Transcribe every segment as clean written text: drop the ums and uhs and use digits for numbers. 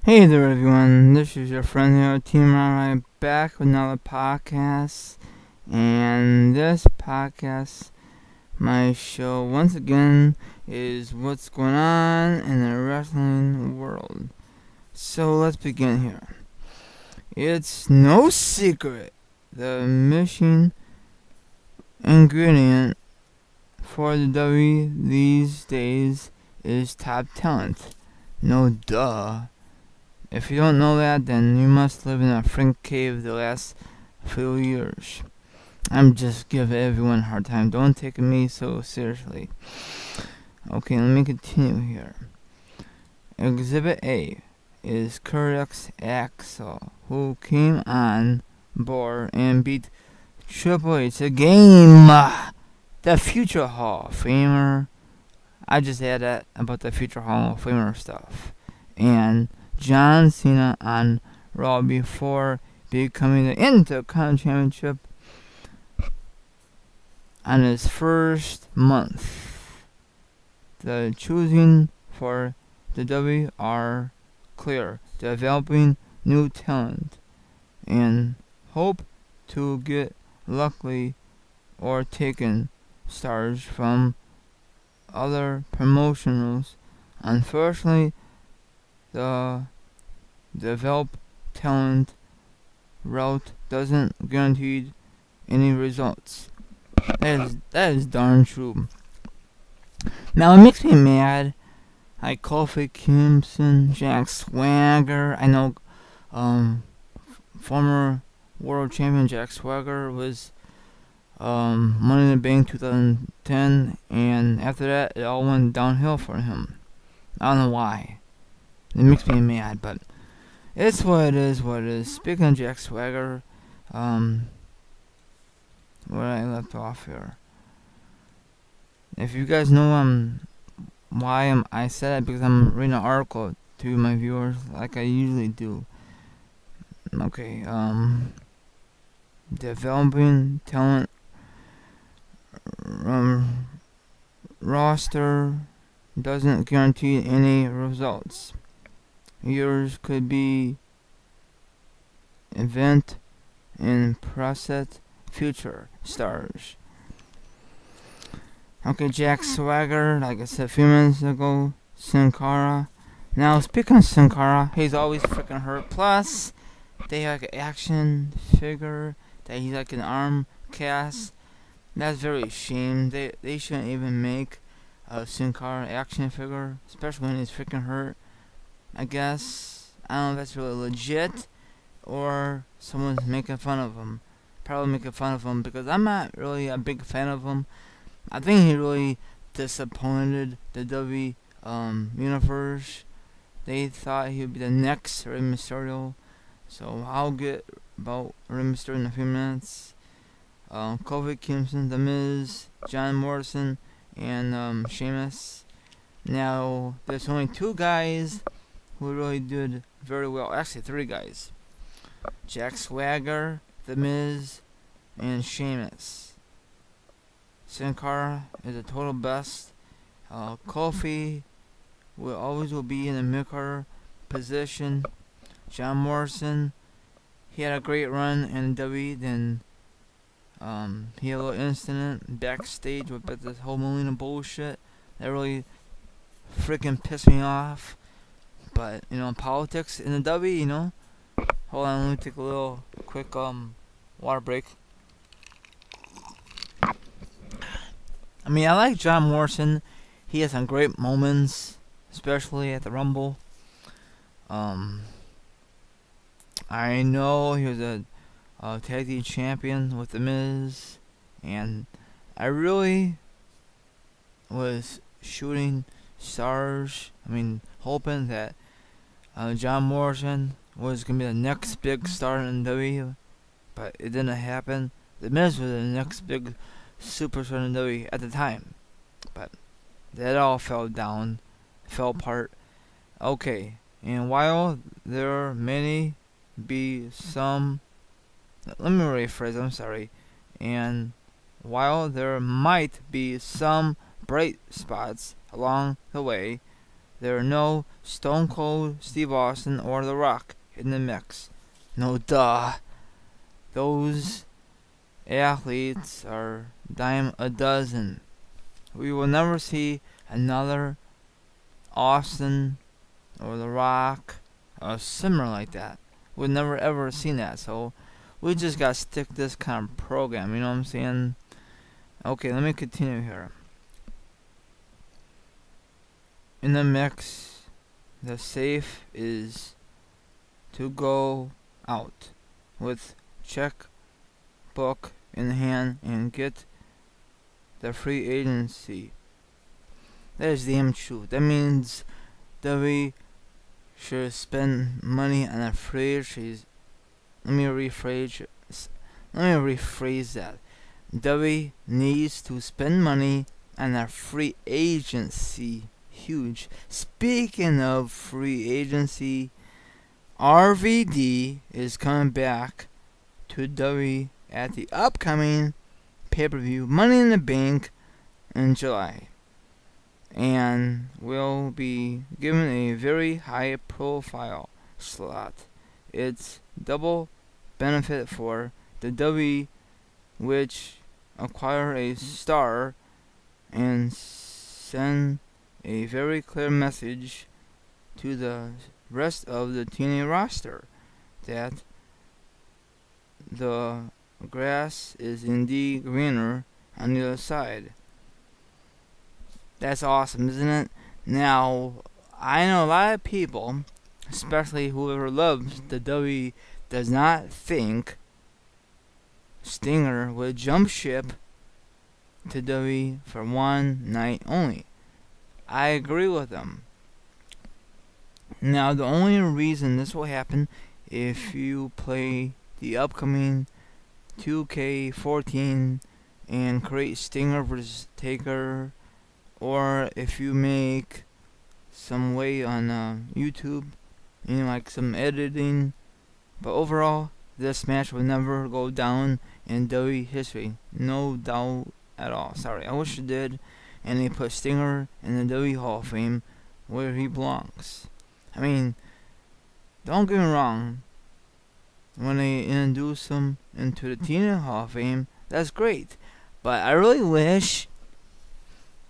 Hey there, everyone. This is your friend here, Team Rai, back with another podcast. And this podcast, my show, once again, is what's going on in the wrestling world. So let's begin here. It's no secret the missing ingredient for the W these days is top talent. No duh. If you don't know that, then you must live in a Frank cave the last few years. I'm just giving everyone a hard time. Don't take me so seriously. Okay, let me continue here. Exhibit A is Curtis Axel, who came on board and beat Triple H again. The future Hall of Famer. I just add that about the future Hall of Famer stuff. And John Cena on Raw before becoming the Intercontinental Championship on his first month. The choosing for the W are clear, developing new talent, and hope to get lucky or taken stars from other promotions. Unfortunately, the develop talent route doesn't guarantee any results. That is darn true. Now it makes me mad. Like Kofi Kingston, Jack Swagger. I know, former world champion Jack Swagger was Money in the Bank 2010, and after that it all went downhill for him. I don't know why. It makes me mad, but it's what it is. Speaking of Jack Swagger, where I left off here. If you guys know why I said it, because I'm reading an article to my viewers like I usually do. Okay, developing talent roster doesn't guarantee any results. Yours could be event and process future stars. Okay, Jack Swagger, like I said a few minutes ago, Sin Cara. Now, speaking of Sin Cara, he's always freaking hurt. Plus, they have like an action figure that he's like an arm cast. That's very shame. They shouldn't even make a Sin Cara action figure, especially when he's freaking hurt. I guess I don't know if that's really legit or someone's making fun of him. Probably making fun of him because I'm not really a big fan of him. I think he really disappointed the W universe. They thought he would be the next Rey Mysterio, so I'll get about Rey Mysterio in a few minutes. Kofi Kingston, The Miz, John Morrison, and Sheamus. Now there's only two guys who really did very well. Actually, three guys. Jack Swagger, The Miz, and Sheamus. Sin Cara is a total best. Kofi will be in the mid-card position. John Morrison, he had a great run in W, then he had a little incident backstage with this whole Melina bullshit. That really freaking pissed me off. But, politics in the W, Hold on, let me take a little quick water break. I mean, I like John Morrison. He has some great moments, especially at the Rumble. I know he was a tag team champion with The Miz, and I really was shooting stars. I mean, hoping that John Morrison was gonna be the next big star in W, but it didn't happen. The Miz was the next big superstar in W at the time, but that all fell apart. Okay, and while there may be some, let me rephrase. I'm sorry. And while there might be some bright spots along the way, there are no Stone Cold Steve Austin or The Rock in the mix. No duh. Those athletes are dime a dozen. We will never see another Austin or The Rock or similar like that. We've never ever seen that, so we just gotta stick this kind of program, you know what I'm saying? Okay, let me continue here. In the mix, the safe is to go out with checkbook in hand and get the free agency. That is damn true. That means that we should spend money on a free agency. Let me rephrase that. W needs to spend money on a free agency. Huge. Speaking of free agency, RVD is coming back to W at the upcoming pay-per-view Money in the Bank in July, and will be given a very high profile slot. It's double benefit for the W, which acquire a star and send a very clear message to the rest of the TNA roster that the grass is indeed greener on the other side. That's awesome, isn't it? Now, I know a lot of people, especially whoever loves the W, does not think Stinger would jump ship to W for one night only. I agree with them. Now, the only reason this will happen if you play the upcoming 2K14 and create Stinger vs. Taker, or if you make some way on YouTube, like some editing. But overall, this match will never go down in WWE history. No doubt at all. Sorry, I wish it did. And they put Stinger in the WWE Hall of Fame where he belongs. I mean, don't get me wrong. When they introduce him into the TNA Hall of Fame, that's great. But I really wish,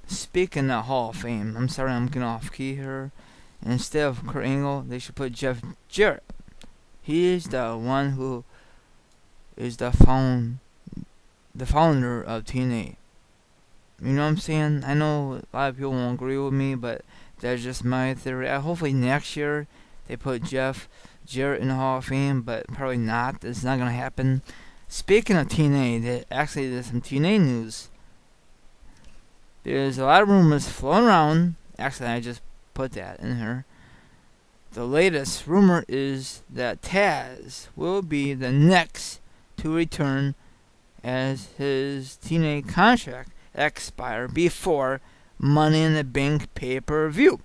speaking of Hall of Fame, I'm sorry I'm getting off key here. Instead of Kurt Angle, they should put Jeff Jarrett. He is the one who is the founder of TNA. You know what I'm saying? I know a lot of people won't agree with me, but that's just my theory. Hopefully next year they put Jeff Jarrett in the Hall of Fame, but probably not. It's not going to happen. Speaking of TNA, there's some TNA news. There's a lot of rumors floating around. Actually, I just put that in here. The latest rumor is that Taz will be the next to return as his TNA contract expire before Money in the Bank pay-per-view.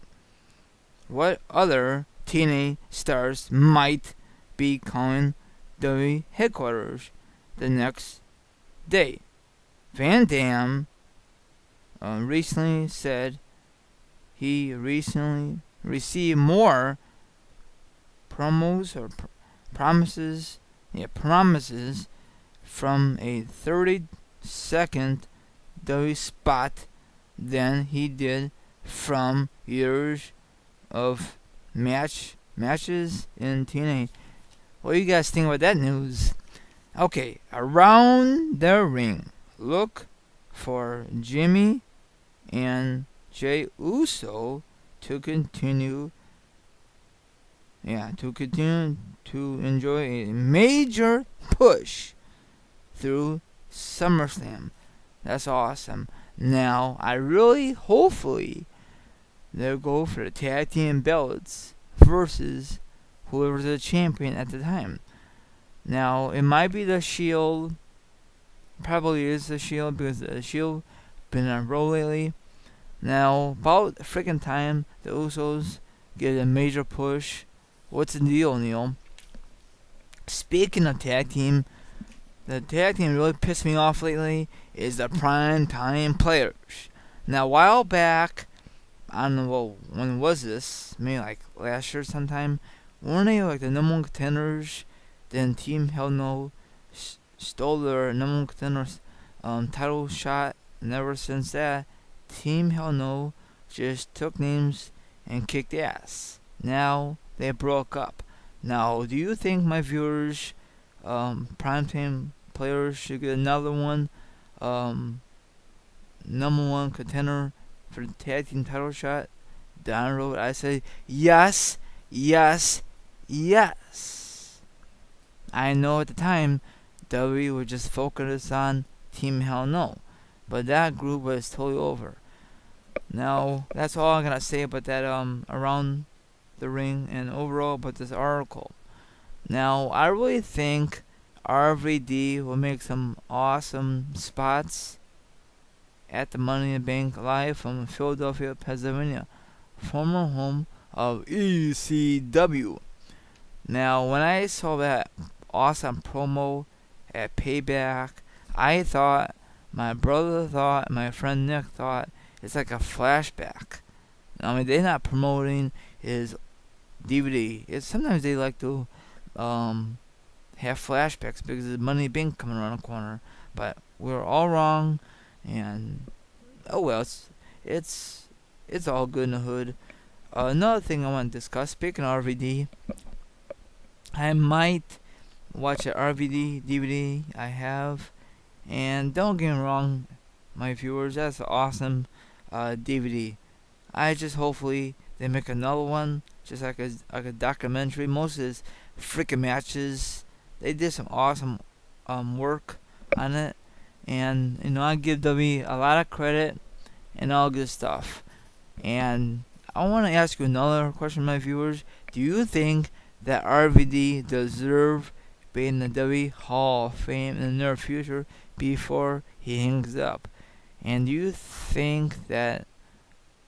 What other TNA stars might be calling WWE headquarters the next day? Van Dam recently said he recently received more promises from a 30-second WWE spot than he did from years of matches in TNA. What do you guys think about that news? Okay, around the ring, look for Jimmy and Jey Uso to continue to enjoy a major push through SummerSlam. That's awesome. Now, hopefully, they'll go for the tag team belts versus whoever's the champion at the time. Now, it might be the Shield. Probably is the Shield because the Shield been on a roll lately. Now, about freaking time the Usos get a major push. What's the deal, Neil? Speaking of tag team, the tag team really pissed me off lately is the Prime Time Players. Now, a while back, I don't know when was this? Maybe like last year sometime. Weren't they like the number one contenders? Then Team Hell No stole their number one contenders title shot, and ever since that, Team Hell No just took names and kicked ass. Now they broke up. Now, do you think my viewers, primetime players, should get another one, um, number one contender for the tag team title shot down the road? I say yes, yes, yes. I know at the time WWE would just focus on Team Hell No, but that group was totally over. Now that's all I'm gonna say about that around the ring and overall about this article. Now I really think RVD will make some awesome spots at the Money in the Bank live from Philadelphia, Pennsylvania, former home of ECW. Now when I saw that awesome promo at Payback, I thought, my brother thought, my friend Nick thought, it's like a flashback. I mean, they're not promoting his DVD. Sometimes they like to have flashbacks because of Money Bank coming around the corner. But we're all wrong, and oh well, it's all good in the hood. Another thing I want to discuss, speaking of RVD, I might watch an RVD DVD I have, and don't get me wrong, my viewers, that's an awesome DVD. I just hopefully they make another one, just like a documentary. Most of his freaking matches, they did some awesome work on it, and I give W a lot of credit and all good stuff. And I want to ask you another question, my viewers. Do you think that RVD deserve being in the W Hall of Fame in the near future before he hangs up? And do you think that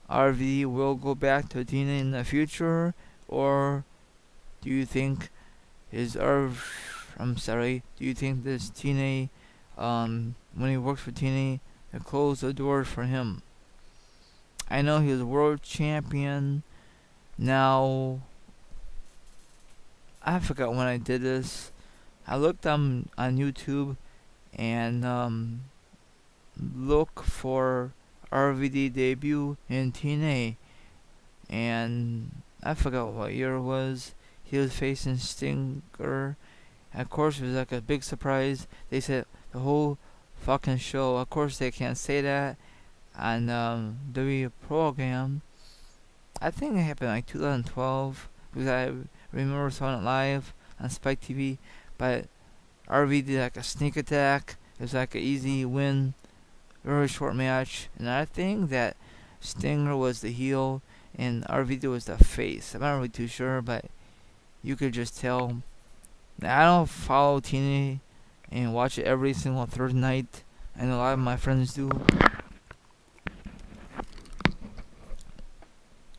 RVD will go back to TNA in the future, or do you think do you think this TNA, when he works for TNA, they close the doors for him? I know he was world champion. Now, I forgot when I did this. I looked on YouTube and look for RVD debut in TNA, and I forgot what year it was. He was facing Stinger. Of course, it was like a big surprise. They said the whole fucking show. Of course, they can't say that on W program. I think it happened like 2012 because I remember seeing it live on Spike TV. But RV did like a sneak attack. It was like an easy win, very short match, and I think that Stinger was the heel and RVD was the face. I'm not really too sure, but you could just tell. I don't follow TNA and watch it every single third night, and a lot of my friends do.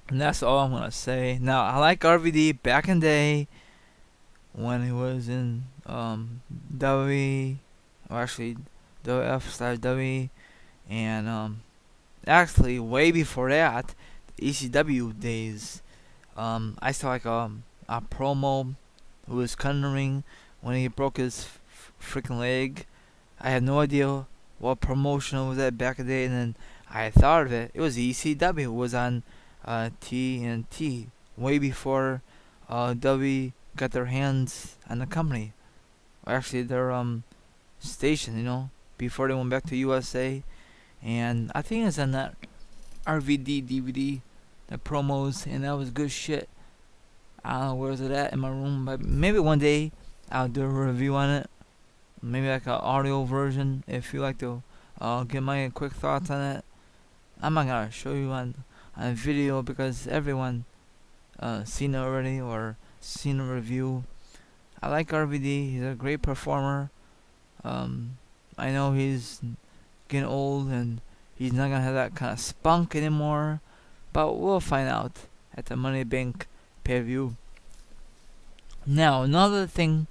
And that's all I'm gonna say. Now I like RVD back in the day when he was in W, or actually WF/W, and actually way before that, the ECW days. I saw like a promo who was cutting the ring when he broke his freaking leg. I had no idea what promotion was that back in the day, and then I thought of it. It was ECW. It was on TNT way before W got their hands on the company. Or actually, their station, before they went back to USA. And I think it's on that RVD DVD, the promos, and that was good shit. I don't know where's it at in my room, but maybe one day I'll do a review on it. Maybe like an audio version if you like to get my quick thoughts on it. I'm not gonna show you on video because everyone seen it already or seen a review. I like RVD. He's a great performer. I know he's getting old and he's not gonna have that kind of spunk anymore, but we'll find out at the Money Bank pay-per-view. Now, another thing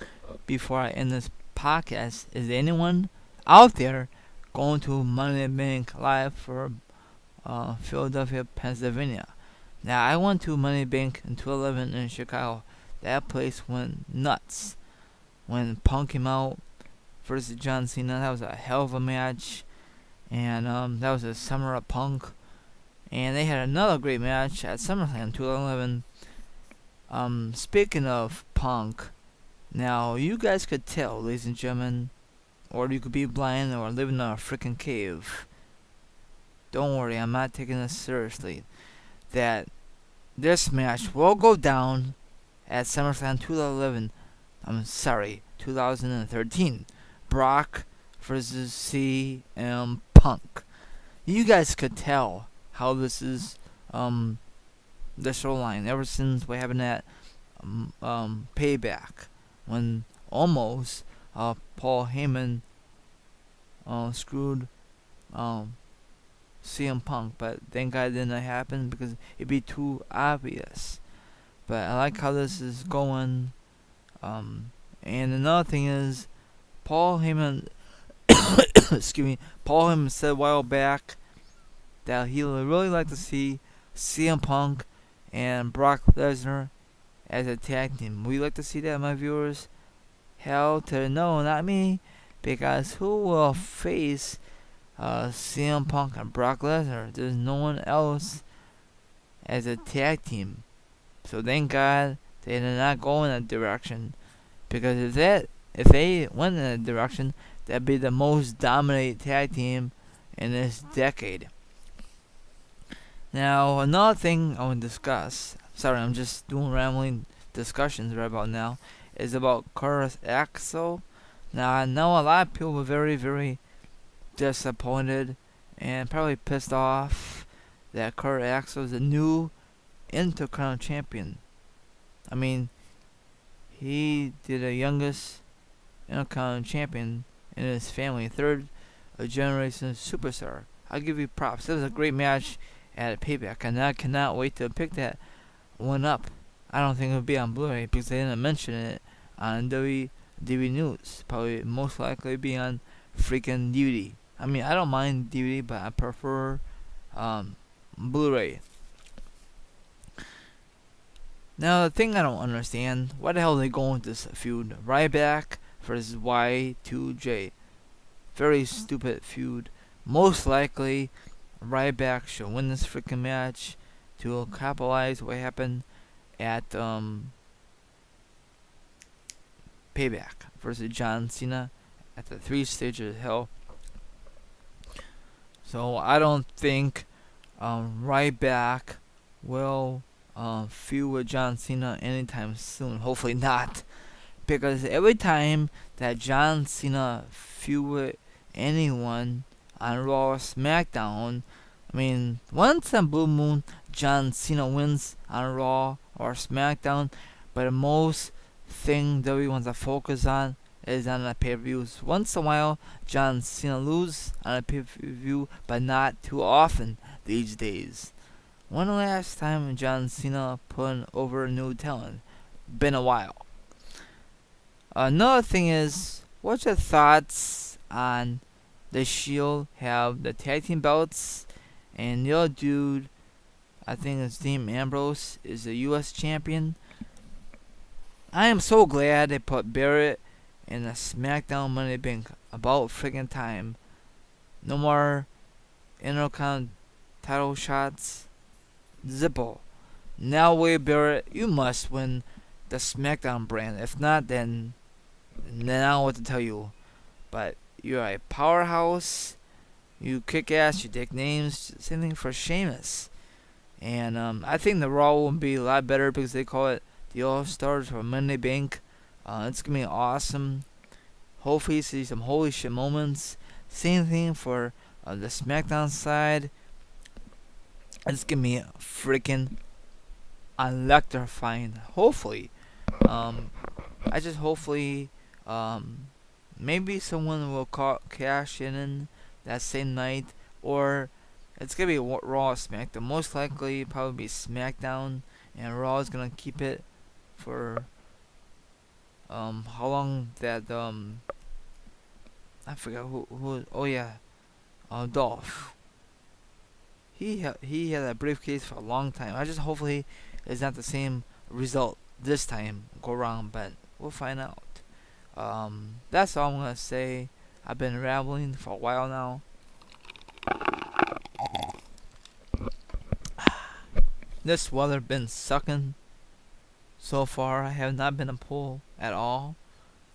before I end this podcast, is anyone out there going to Money Bank Live for Philadelphia, Pennsylvania. Now I went to Money Bank in 2011 in Chicago. That place went nuts when Punk came out versus John Cena. That was a hell of a match, and that was the summer of Punk. And they had another great match at SummerSlam 2011. Speaking of Punk, now you guys could tell, ladies and gentlemen, or you could be blind or live in a freaking cave. Don't worry, I'm not taking this seriously. That this match will go down at SummerSlam 2011. I'm sorry, 2013. Brock versus CM Punk. You guys could tell how this is the storyline ever since what happened at Payback when almost Paul Heyman screwed CM Punk, but thank God it didn't happen because it'd be too obvious. But I like how this is going. And another thing is, Paul Heyman, excuse me, Paul Heyman said a while back that he would really like to see CM Punk and Brock Lesnar as a tag team. Would you like to see that, my viewers? Hell to no, not me, because who will face CM Punk and Brock Lesnar? There's no one else as a tag team. So thank God they did not go in that direction, because if they went in that direction, that'd be the most dominant tag team in this decade. Now another thing I want to discuss, sorry I'm just doing rambling discussions right about now, is about Kurt Axel. Now I know a lot of people were very, very disappointed and probably pissed off that Kurt Axel is a new Intercontinental Champion. I mean, he did the youngest Intercontinental Champion in his family, third generation superstar. I'll give you props. It was a great match at Payback, and I cannot wait to pick that one up. I don't think it'll be on Blu-ray because they didn't mention it on WWE News. Probably most likely be on freaking DVD. I mean, I don't mind DVD, but I prefer Blu-ray. Now, the thing I don't understand, why the hell are they going with this feud? Ryback versus Y2J. Very stupid feud. Most likely, Ryback should win this freaking match to capitalize what happened at Payback versus John Cena at the 3 stages of hell. So I don't think Ryback will feud with John Cena anytime soon. Hopefully not, because every time that John Cena feud with anyone on Raw or SmackDown, I mean, once on Blue Moon, John Cena wins on Raw or SmackDown, but the most thing that we want to focus on is on the pay-per-views. Once in a while, John Cena loses on a pay-per-view, but not too often these days. When the last time John Cena put over a new talent? Been a while. Another thing is, what's your thoughts on the Shield have the tag team belts, and the other dude, I think his name Ambrose, is the U.S. champion? I am so glad they put Barrett in the SmackDown Money Bank. About friggin' time. No more Intercontinental title shots. Zippo. Now, Wade Barrett, you must win the SmackDown brand. If not, then I don't know what to tell you. But you're a powerhouse. You kick ass. You take names. Same thing for Sheamus. And I think the Raw will be a lot better because they call it the All Stars for Money Bank. It's gonna be awesome. Hopefully, see some holy shit moments. Same thing for the SmackDown side. It's gonna be freaking electrifying. Hopefully, I just hopefully maybe someone will cash in that same night, or it's gonna be Raw or SmackDown. Most likely, probably be SmackDown, and Raw is gonna keep it for how long that I forgot who oh yeah, Dolph. he had a briefcase for a long time. I just hopefully it's not the same result this time go around, but we'll find out. That's all I'm gonna say. I've been rambling for a while now. This weather been sucking so far. I have not been a pool at all.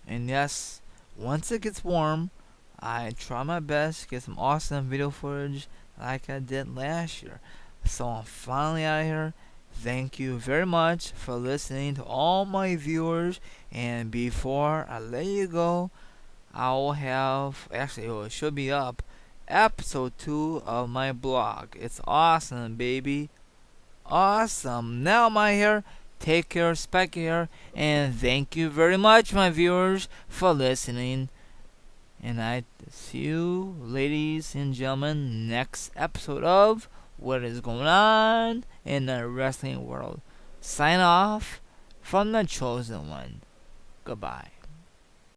And yes, once it gets warm, I try my best to get some awesome video footage like I did last year. So I'm finally out of here. Thank you very much for listening to all my viewers. And before I let you go, I will have, actually, it should be up, episode 2 of my blog. It's awesome, baby. Awesome. Now I'm out here. Take care, spec care, and thank you very much, my viewers, for listening. And I see you, ladies and gentlemen, next episode of What is Going On in the Wrestling World. Sign off from the Chosen One. Goodbye.